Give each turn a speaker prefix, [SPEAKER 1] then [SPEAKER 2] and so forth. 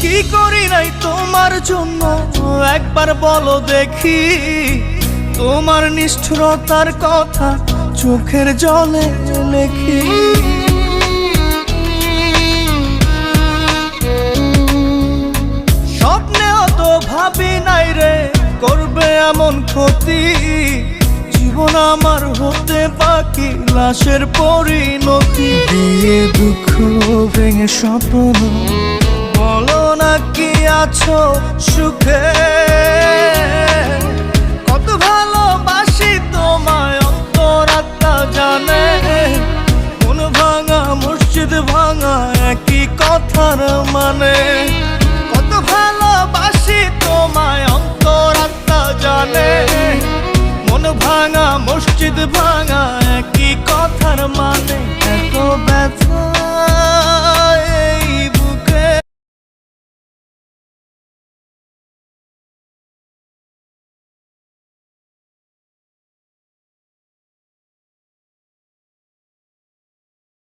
[SPEAKER 1] কি করি নাই তোমার জন্য একবার বলো দেখি, তোমার নিষ্ঠুরতার কথা চোখের জলে লেখি। স্বপ্নেও তো ভাবি নাই রে করবে এমন ক্ষতি, জীবন আমার হতে বাকি লাশের পরিণতি। দিয়ে দুঃখ ভেঙে স্বপ্ন বলো না কি আছো সুখে, কত ভালোবাসি তোমায় অন্তরাত্মা জানে। মন ভাঙা মসজিদ ভাঙা একই কথার মানে, কত ভালোবাসি তোমায় অন্তরাত্মা জানে। মন ভাঙা মসজিদ ভাঙা একই কথার মানে, এত ব্যথা